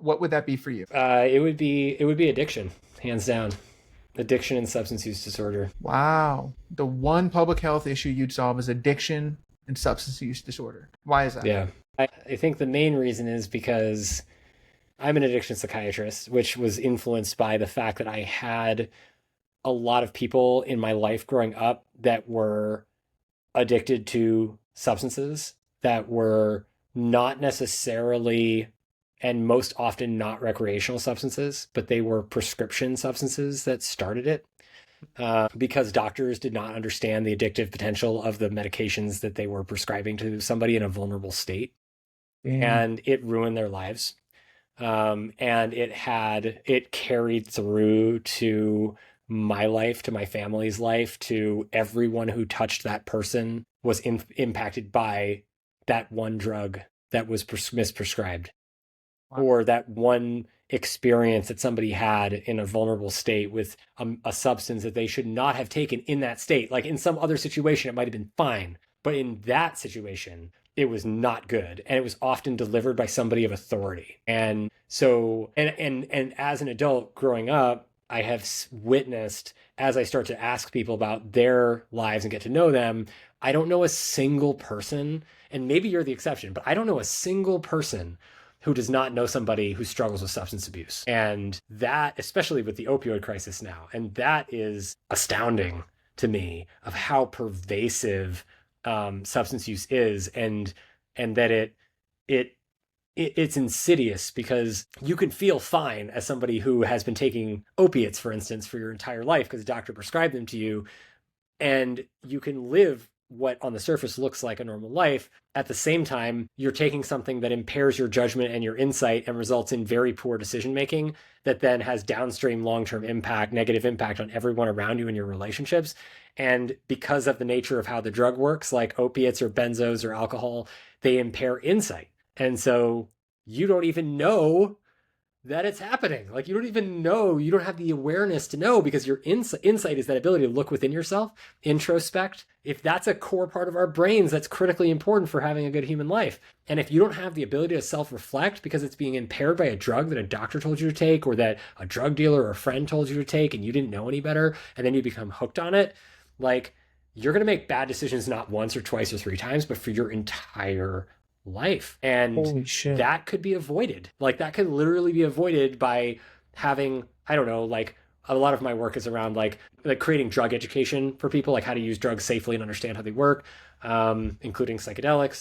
what would that be for you? It would be addiction, hands down. Addiction and substance use disorder. Wow. The one public health issue you'd solve is addiction and substance use disorder. Why is that? Yeah. I think the main reason is because I'm an addiction psychiatrist, which was influenced by the fact that I had a lot of people in my life growing up that were addicted to substances that were not necessarily and most often not recreational substances, but they were prescription substances that started it because doctors did not understand the addictive potential of the medications that they were prescribing to somebody in a vulnerable state. Damn. And it ruined their lives. And it carried through to my life, to my family's life, to everyone who touched that person was impacted by that one drug that was misprescribed, Wow. or that one experience that somebody had in a vulnerable state with a substance that they should not have taken in that state. Like in some other situation, it might have been fine, but in that situation, it was not good, and it was often delivered by somebody of authority. And so, and as an adult growing up, I have witnessed, as I start to ask people about their lives and get to know them, I don't know a single person, and maybe you're the exception, but I don't know a single person who does not know somebody who struggles with substance abuse. And that, especially with the opioid crisis now, and that is astounding to me of how pervasive substance use is, and that it's insidious, because you can feel fine as somebody who has been taking opiates, for instance, for your entire life because the doctor prescribed them to you, and you can live what on the surface looks like a normal life. At the same time, you're taking something that impairs your judgment and your insight and results in very poor decision making that then has downstream long-term impact, negative impact on everyone around you in your relationships. And because of the nature of how the drug works, like opiates or benzos or alcohol, they impair insight. And so you don't even know that it's happening. Like you don't even know, you don't have the awareness to know, because your insight is that ability to look within yourself, introspect. If that's a core part of our brains, that's critically important for having a good human life. And if you don't have the ability to self-reflect because it's being impaired by a drug that a doctor told you to take, or that a drug dealer or a friend told you to take, and you didn't know any better, and then you become hooked on it, like you're going to make bad decisions not once or twice or three times, but for your entire life. And Holy shit. that could be avoided. Like that could literally be avoided by having, I don't know, like a lot of my work is around like creating drug education for people, like how to use drugs safely and understand how they work, including psychedelics.